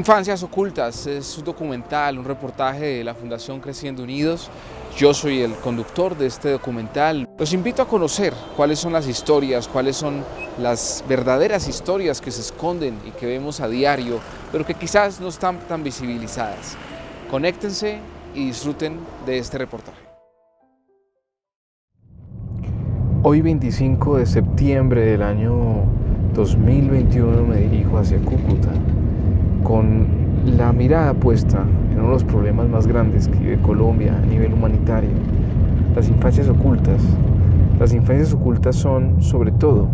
Infancias Ocultas es un documental, un reportaje de la Fundación Creciendo Unidos. Yo soy el conductor de este documental. Los invito a conocer cuáles son las historias, cuáles son las verdaderas historias que se esconden y que vemos a diario, pero que quizás no están tan visibilizadas. Conéctense y disfruten de este reportaje. Hoy 25 de septiembre del año 2021 me dirijo hacia Cúcuta con la mirada puesta en uno de los problemas más grandes que vive Colombia a nivel humanitario, las infancias ocultas. Las infancias ocultas son, sobre todo,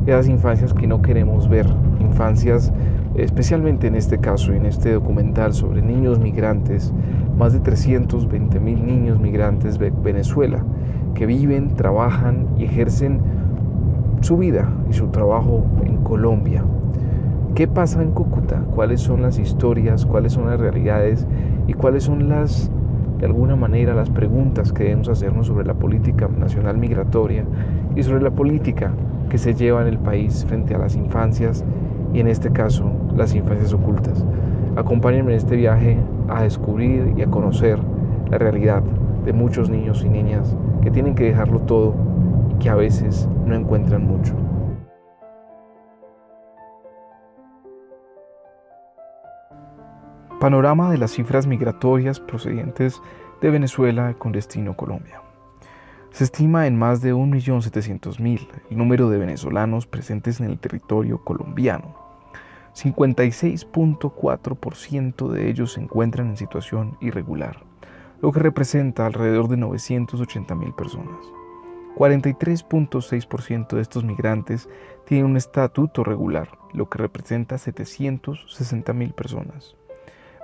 esas infancias que no queremos ver, infancias, especialmente en este caso, en este documental sobre niños migrantes, más de 320,000 niños migrantes de Venezuela, que viven, trabajan y ejercen su vida y su trabajo en Colombia. ¿Qué pasa en Cúcuta? ¿Cuáles son las historias? ¿Cuáles son las realidades? ¿Y cuáles son de alguna manera, las preguntas que debemos hacernos sobre la política nacional migratoria y sobre la política que se lleva en el país frente a las infancias y, en este caso, las infancias ocultas? Acompáñenme en este viaje a descubrir y a conocer la realidad de muchos niños y niñas que tienen que dejarlo todo y que a veces no encuentran mucho. Panorama de las cifras migratorias procedentes de Venezuela con destino Colombia. Se estima en más de 1.700.000 el número de venezolanos presentes en el territorio colombiano. 56.4% de ellos se encuentran en situación irregular, lo que representa alrededor de 980.000 personas. 43.6% de estos migrantes tienen un estatuto regular, lo que representa 760.000 personas.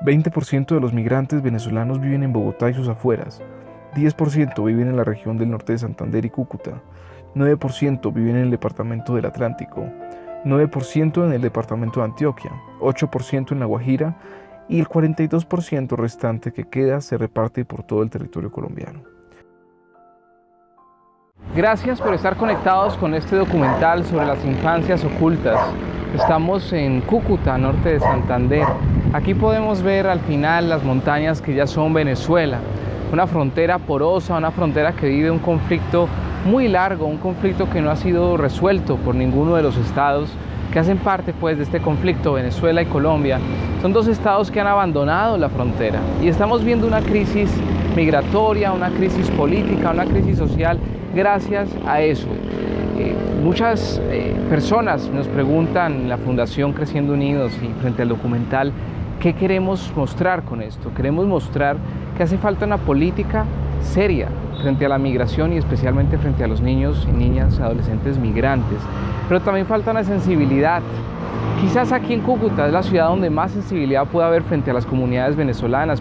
20% de los migrantes venezolanos viven en Bogotá y sus afueras, 10% viven en la región del norte de Santander y Cúcuta, 9% viven en el departamento del Atlántico, 9% en el departamento de Antioquia, 8% en La Guajira y el 42% restante que queda se reparte por todo el territorio colombiano. Gracias por estar conectados con este documental sobre las infancias ocultas. Estamos en Cúcuta, norte de Santander. Aquí podemos ver al final las montañas que ya son Venezuela, una frontera porosa, una frontera que vive un conflicto muy largo, un conflicto que no ha sido resuelto por ninguno de los estados que hacen parte pues de este conflicto. Venezuela y Colombia son dos estados que han abandonado la frontera y estamos viendo una crisis migratoria, una crisis política, una crisis social gracias a eso. Muchas personas nos preguntan en la Fundación Creciendo Unidos y frente al documental, ¿qué queremos mostrar con esto? Queremos mostrar que hace falta una política seria frente a la migración y especialmente frente a los niños y niñas, adolescentes migrantes. Pero también falta una sensibilidad. Quizás aquí en Cúcuta es la ciudad donde más sensibilidad puede haber frente a las comunidades venezolanas,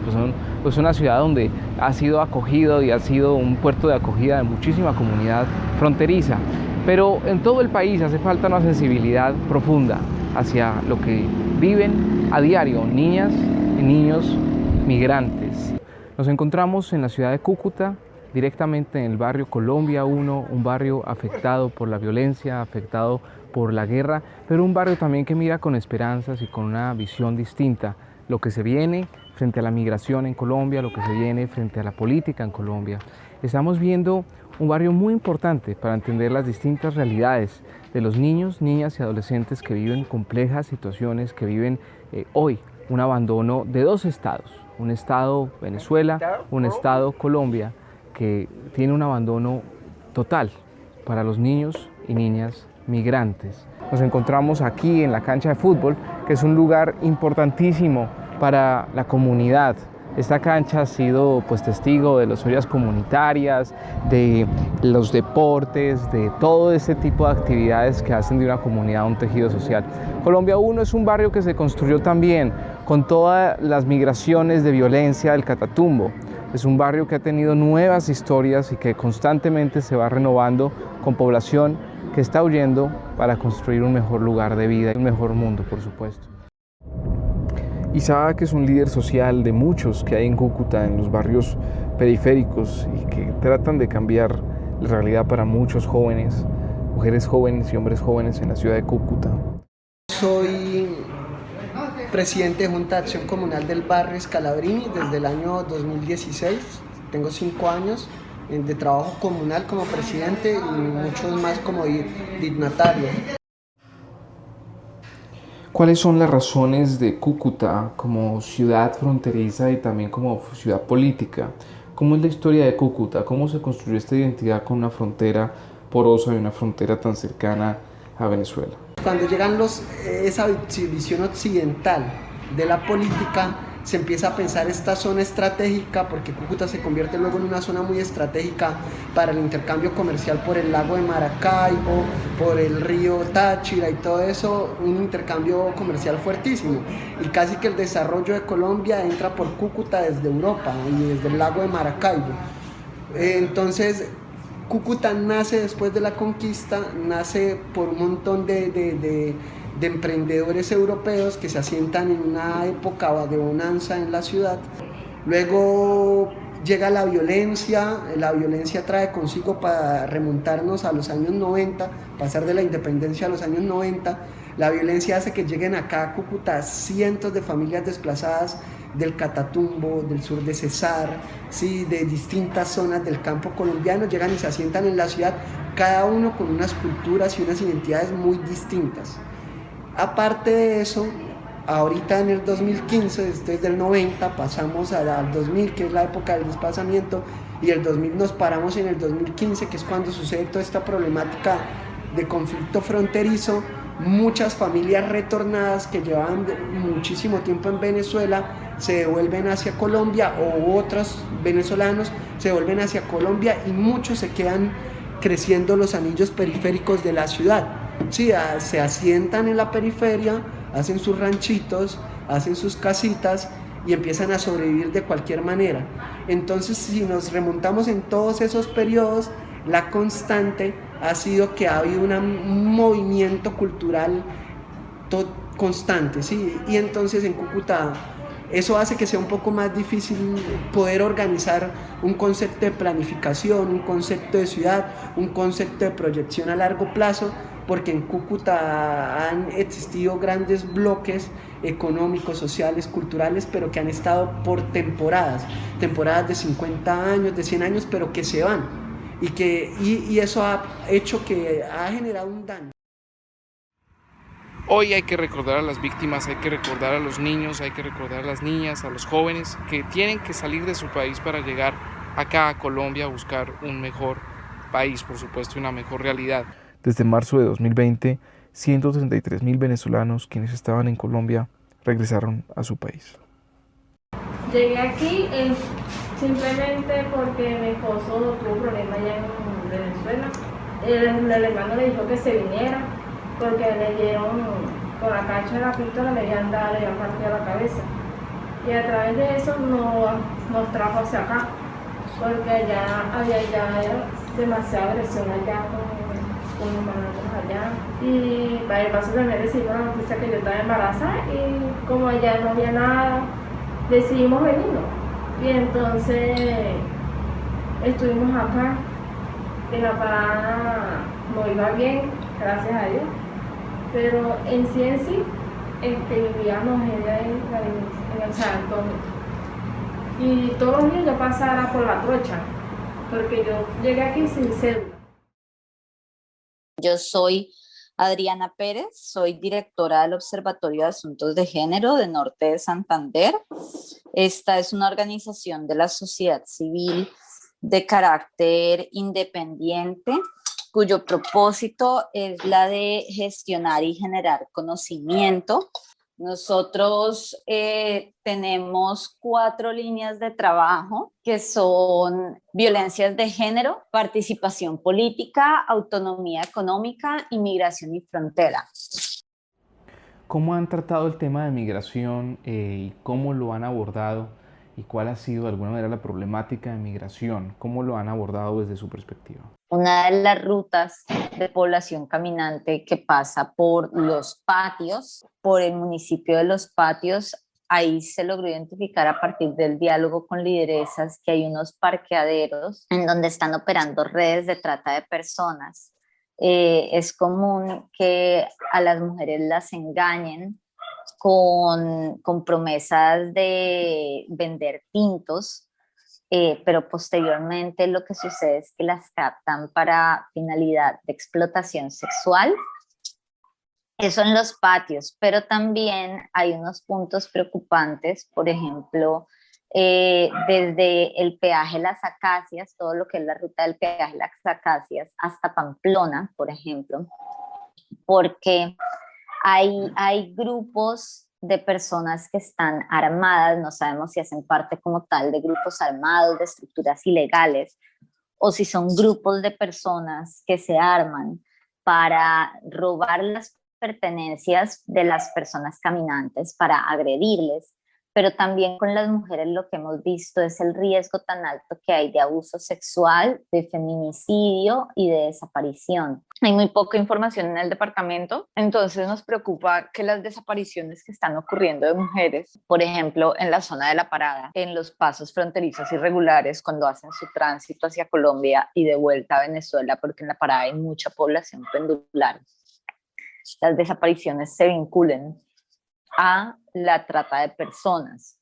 pues una ciudad donde ha sido acogido y ha sido un puerto de acogida de muchísima comunidad fronteriza. Pero en todo el país hace falta una sensibilidad profunda hacia lo que viven a diario niñas y niños migrantes. Nos encontramos en la ciudad de Cúcuta, directamente en el barrio Colombia 1, un barrio afectado por la violencia, afectado por la guerra, pero un barrio también que mira con esperanzas y con una visión distinta lo que se viene frente a la migración en Colombia, lo que se viene frente a la política en Colombia. Estamos viendo un barrio muy importante para entender las distintas realidades de los niños, niñas y adolescentes que viven complejas situaciones, que viven hoy un abandono de dos estados, un estado Venezuela, un estado Colombia, que tiene un abandono total para los niños y niñas migrantes. Nos encontramos aquí en la cancha de fútbol, que es un lugar importantísimo para la comunidad. Esta cancha ha sido testigo de las ollas comunitarias, de los deportes, de todo este tipo de actividades que hacen de una comunidad un tejido social. Colombia 1 es un barrio que se construyó también con todas las migraciones de violencia del Catatumbo. Es un barrio que ha tenido nuevas historias y que constantemente se va renovando con población que está huyendo para construir un mejor lugar de vida y un mejor mundo, por supuesto. Isaac es un líder social de muchos que hay en Cúcuta, en los barrios periféricos, y que tratan de cambiar la realidad para muchos jóvenes, mujeres jóvenes y hombres jóvenes en la ciudad de Cúcuta. Soy presidente de Junta de Acción Comunal del barrio Scalabrini desde el año 2016. Tengo 5 años de trabajo comunal como presidente y muchos más como dignatario. ¿Cuáles son las razones de Cúcuta como ciudad fronteriza y también como ciudad política? ¿Cómo es la historia de Cúcuta? ¿Cómo se construyó esta identidad con una frontera porosa y una frontera tan cercana a Venezuela? Cuando llegan esa visión occidental de la política, se empieza a pensar esta zona estratégica, porque Cúcuta se convierte luego en una zona muy estratégica para el intercambio comercial por el lago de Maracaibo, por el río Táchira y todo eso, un intercambio comercial fuertísimo. Y casi que el desarrollo de Colombia entra por Cúcuta desde Europa y desde el lago de Maracaibo. Entonces, Cúcuta nace después de la conquista, nace por un montón de emprendedores europeos que se asientan en una época de bonanza en la ciudad. Luego llega la violencia trae consigo, para remontarnos a los años 90, pasar de la independencia a los años 90, la violencia hace que lleguen acá a Cúcuta cientos de familias desplazadas del Catatumbo, del sur de Cesar, ¿sí? De distintas zonas del campo colombiano, llegan y se asientan en la ciudad, cada uno con unas culturas y unas identidades muy distintas. Aparte de eso, ahorita en el 2015, desde el 90 pasamos al 2000, que es la época del desplazamiento, y el 2000 nos paramos en el 2015, que es cuando sucede toda esta problemática de conflicto fronterizo. Muchas familias retornadas que llevaban muchísimo tiempo en Venezuela se devuelven hacia Colombia, o otros venezolanos se devuelven hacia Colombia, y muchos se quedan creciendo los anillos periféricos de la ciudad. Sí, se asientan en la periferia, hacen sus ranchitos, hacen sus casitas y empiezan a sobrevivir de cualquier manera. Entonces, si nos remontamos en todos esos periodos, la constante ha sido que ha habido un movimiento cultural constante, ¿sí? Y entonces en Cúcuta eso hace que sea un poco más difícil poder organizar un concepto de planificación, un concepto de ciudad, un concepto de proyección a largo plazo, porque en Cúcuta han existido grandes bloques económicos, sociales, culturales, pero que han estado por temporadas de 50 años, de 100 años, pero que se van, y eso ha hecho que ha generado un daño. Hoy hay que recordar a las víctimas, hay que recordar a los niños, hay que recordar a las niñas, a los jóvenes que tienen que salir de su país para llegar acá a Colombia a buscar un mejor país, por supuesto, una mejor realidad. Desde marzo de 2020, 133.000 venezolanos quienes estaban en Colombia regresaron a su país. Llegué aquí simplemente porque mi esposo tuvo problemas allá en Venezuela. El hermano le dijo que se viniera porque le dieron, con la cancha de la pistola le habían partido la cabeza. Y a través de eso nos trajo hacia acá, porque allá había ya demasiada agresión allá con los malandros allá. Y para el paso también recibimos la noticia que yo estaba embarazada, y como allá no había nada, decidimos venirnos. Y entonces estuvimos acá. En la parada no iba bien, gracias a Dios, pero en sí, vivíamos en el San Antonio. Y todos los días yo pasaba por la trocha, porque yo llegué aquí sin cédula. Yo soy Adriana Pérez, soy directora del Observatorio de Asuntos de Género de Norte de Santander. Esta es una organización de la sociedad civil de carácter independiente, cuyo propósito es la de gestionar y generar conocimiento. Nosotros tenemos 4 líneas de trabajo que son violencias de género, participación política, autonomía económica, inmigración y frontera. ¿Cómo han tratado el tema de migración y cómo lo han abordado? ¿Y cuál ha sido de alguna manera la problemática de migración? ¿Cómo lo han abordado desde su perspectiva? Una de las rutas de población caminante que pasa por Los Patios, por el municipio de Los Patios, ahí se logró identificar a partir del diálogo con lideresas que hay unos parqueaderos en donde están operando redes de trata de personas. Es común que a las mujeres las engañen con promesas de vender tintos, pero posteriormente lo que sucede es que las captan para finalidad de explotación sexual. Eso en los patios, pero también hay unos puntos preocupantes, por ejemplo, desde el peaje Las Acacias, todo lo que es la ruta del peaje Las Acacias hasta Pamplona, por ejemplo, porque hay grupos de personas que están armadas, no sabemos si hacen parte como tal de grupos armados, de estructuras ilegales, o si son grupos de personas que se arman para robar las pertenencias de las personas caminantes, para agredirles, pero también con las mujeres lo que hemos visto es el riesgo tan alto que hay de abuso sexual, de feminicidio y de desaparición. Hay muy poca información en el departamento, entonces nos preocupa que las desapariciones que están ocurriendo de mujeres, por ejemplo, en la zona de La Parada, en los pasos fronterizos irregulares cuando hacen su tránsito hacia Colombia y de vuelta a Venezuela, porque en La Parada hay mucha población pendular, las desapariciones se vinculen a la trata de personas.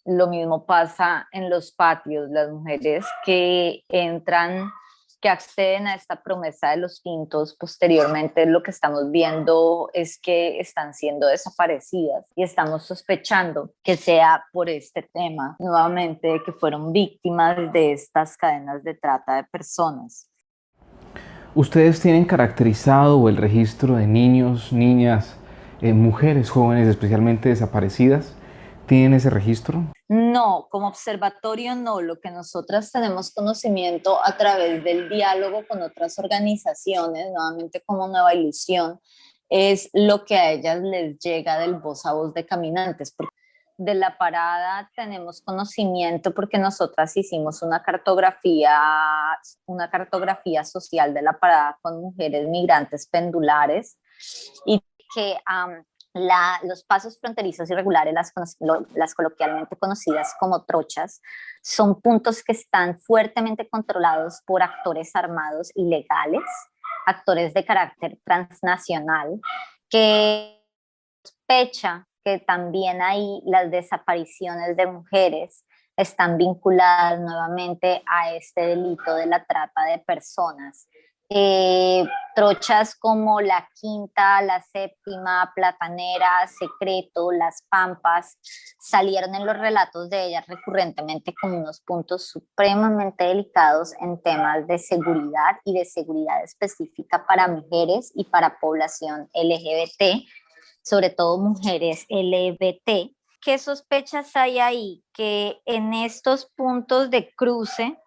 Lo mismo pasa en los patios, las mujeres que entran, que acceden a esta promesa de los tintos, posteriormente lo que estamos viendo es que están siendo desaparecidas y estamos sospechando que sea por este tema, nuevamente, que fueron víctimas de estas cadenas de trata de personas. ¿Ustedes tienen caracterizado el registro de niños, niñas, mujeres jóvenes especialmente desaparecidas? ¿Tienen ese registro? No, como observatorio no. Lo que nosotras tenemos conocimiento a través del diálogo con otras organizaciones, nuevamente como Nueva Ilusión, es lo que a ellas les llega del voz a voz de caminantes. De La Parada tenemos conocimiento porque nosotras hicimos una cartografía social de La Parada con mujeres migrantes pendulares y que los pasos fronterizos irregulares, las coloquialmente conocidas como trochas, son puntos que están fuertemente controlados por actores armados ilegales, actores de carácter transnacional, que sospecha que también ahí las desapariciones de mujeres están vinculadas nuevamente a este delito de la trata de personas. Trochas como La Quinta, La Séptima, Platanera, Secreto, Las Pampas, salieron en los relatos de ellas recurrentemente como unos puntos supremamente delicados en temas de seguridad y de seguridad específica para mujeres y para población LGBT, sobre todo mujeres LGBT. ¿Qué sospechas hay ahí? Que en estos puntos de cruce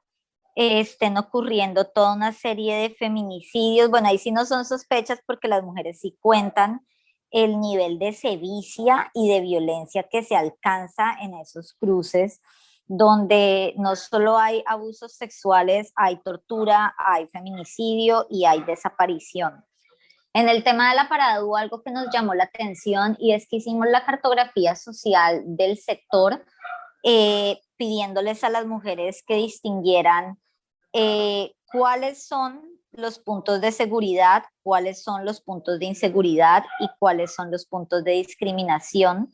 estén ocurriendo toda una serie de feminicidios. Bueno, ahí sí no son sospechas porque las mujeres sí cuentan el nivel de sevicia y de violencia que se alcanza en esos cruces, donde no solo hay abusos sexuales, hay tortura, hay feminicidio y hay desaparición. En el tema de La Parada hubo algo que nos llamó la atención y es que hicimos la cartografía social del sector, pidiéndoles a las mujeres que distinguieran cuáles son los puntos de seguridad, cuáles son los puntos de inseguridad y cuáles son los puntos de discriminación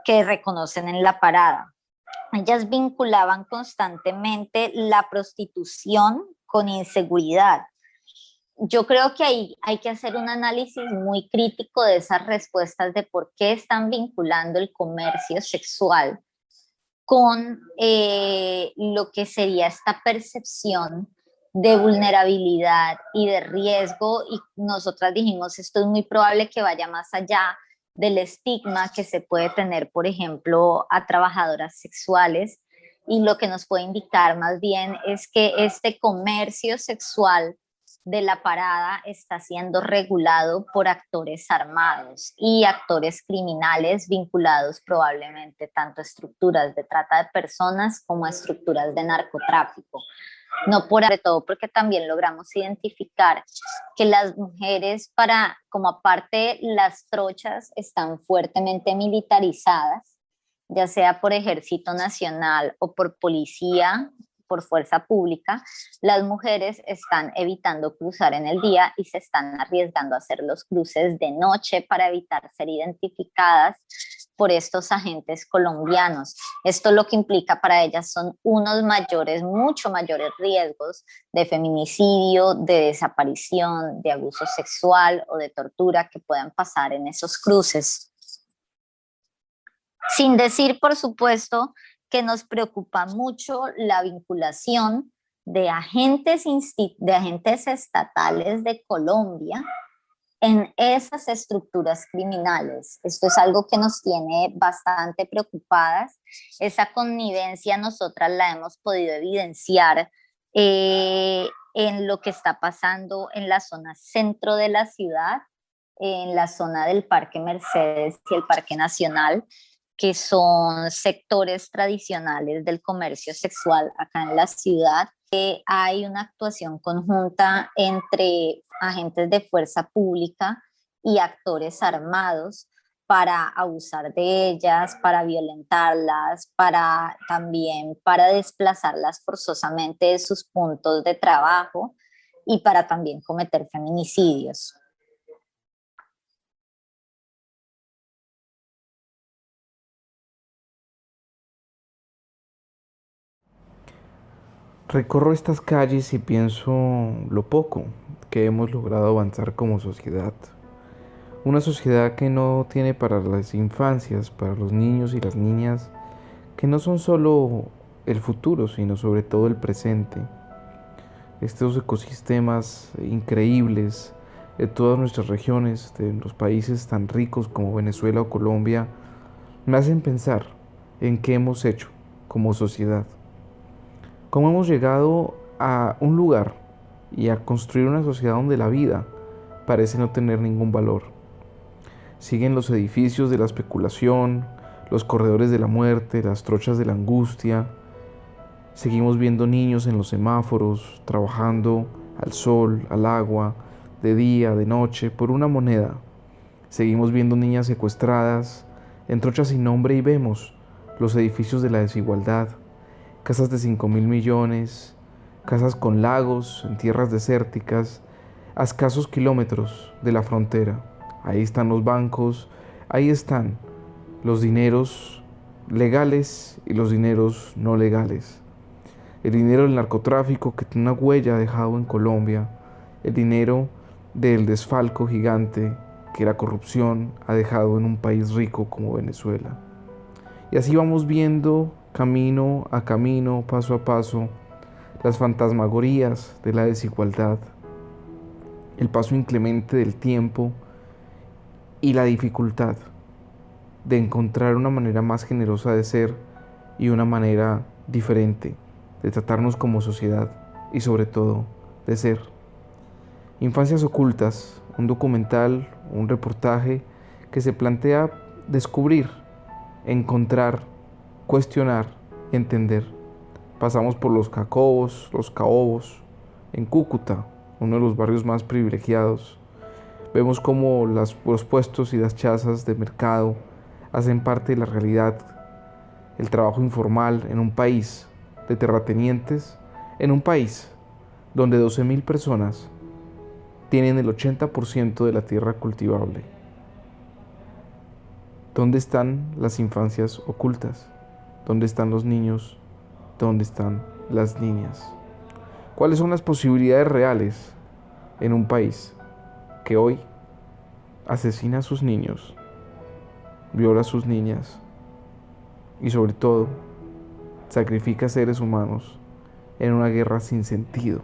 que reconocen en La Parada. Ellas vinculaban constantemente la prostitución con inseguridad. Yo creo que ahí hay que hacer un análisis muy crítico de esas respuestas de por qué están vinculando el comercio sexual con lo que sería esta percepción de vulnerabilidad y de riesgo, y nosotras dijimos esto es muy probable que vaya más allá del estigma que se puede tener, por ejemplo, a trabajadoras sexuales, y lo que nos puede indicar más bien es que este comercio sexual de La Parada está siendo regulado por actores armados y actores criminales vinculados probablemente tanto a estructuras de trata de personas como a estructuras de narcotráfico. No por sobre todo porque también logramos identificar que las mujeres, como aparte las trochas, están fuertemente militarizadas, ya sea por Ejército Nacional o por policía, por fuerza pública, las mujeres están evitando cruzar en el día y se están arriesgando a hacer los cruces de noche para evitar ser identificadas por estos agentes colombianos. Esto lo que implica para ellas son unos mayores, mucho mayores riesgos de feminicidio, de desaparición, de abuso sexual o de tortura que puedan pasar en esos cruces. Sin decir, por supuesto, que nos preocupa mucho la vinculación de agentes estatales de Colombia en esas estructuras criminales. Esto es algo que nos tiene bastante preocupadas. Esa connivencia nosotras la hemos podido evidenciar en lo que está pasando en la zona centro de la ciudad, en la zona del Parque Mercedes y el Parque Nacional, que son sectores tradicionales del comercio sexual acá en la ciudad. Hay una actuación conjunta entre agentes de fuerza pública y actores armados para abusar de ellas, para violentarlas, para desplazarlas forzosamente de sus puntos de trabajo y para también cometer feminicidios. Recorro estas calles y pienso lo poco que hemos logrado avanzar como sociedad. Una sociedad que no tiene para las infancias, para los niños y las niñas, que no son solo el futuro, sino sobre todo el presente. Estos ecosistemas increíbles de todas nuestras regiones, de los países tan ricos como Venezuela o Colombia, me hacen pensar en qué hemos hecho como sociedad. Cómo hemos llegado a un lugar y a construir una sociedad donde la vida parece no tener ningún valor. Siguen los edificios de la especulación, los corredores de la muerte, las trochas de la angustia. Seguimos viendo niños en los semáforos, trabajando al sol, al agua, de día, de noche, por una moneda. Seguimos viendo niñas secuestradas en trochas sin nombre y vemos los edificios de la desigualdad. Casas de 5.000 millones, casas con lagos en tierras desérticas, a escasos kilómetros de la frontera. Ahí están los bancos, ahí están los dineros legales y los dineros no legales. El dinero del narcotráfico que tiene una huella dejado en Colombia, el dinero del desfalco gigante que la corrupción ha dejado en un país rico como Venezuela. Y así vamos viendo camino a camino, paso a paso, las fantasmagorías de la desigualdad, el paso inclemente del tiempo y la dificultad de encontrar una manera más generosa de ser y una manera diferente de tratarnos como sociedad y sobre todo de ser. Infancias Ocultas, un documental, un reportaje que se plantea descubrir, encontrar, cuestionar, entender. Pasamos por los Cacobos, los Caobos, en Cúcuta, uno de los barrios más privilegiados. Vemos cómo los puestos y las chazas de mercado hacen parte de la realidad. El trabajo informal en un país de terratenientes, en un país donde 12.000 personas tienen el 80% de la tierra cultivable. ¿Dónde están las infancias ocultas? ¿Dónde están los niños? ¿Dónde están las niñas? ¿Cuáles son las posibilidades reales en un país que hoy asesina a sus niños, viola a sus niñas y sobre todo sacrifica a seres humanos en una guerra sin sentido?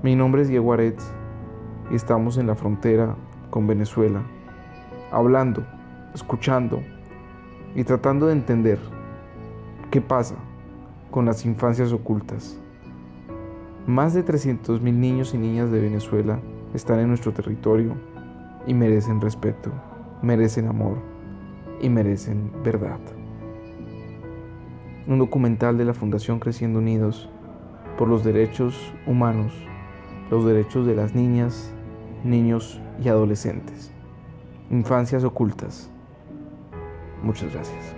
Mi nombre es Diego Aretz y estamos en la frontera con Venezuela, hablando, escuchando y tratando de entender qué pasa con las infancias ocultas. Más de 300.000 niños y niñas de Venezuela están en nuestro territorio y merecen respeto, merecen amor y merecen verdad. Un documental de la Fundación Creciendo Unidos por los derechos humanos, los derechos de las niñas, niños y adolescentes. Infancias Ocultas. Muchas gracias.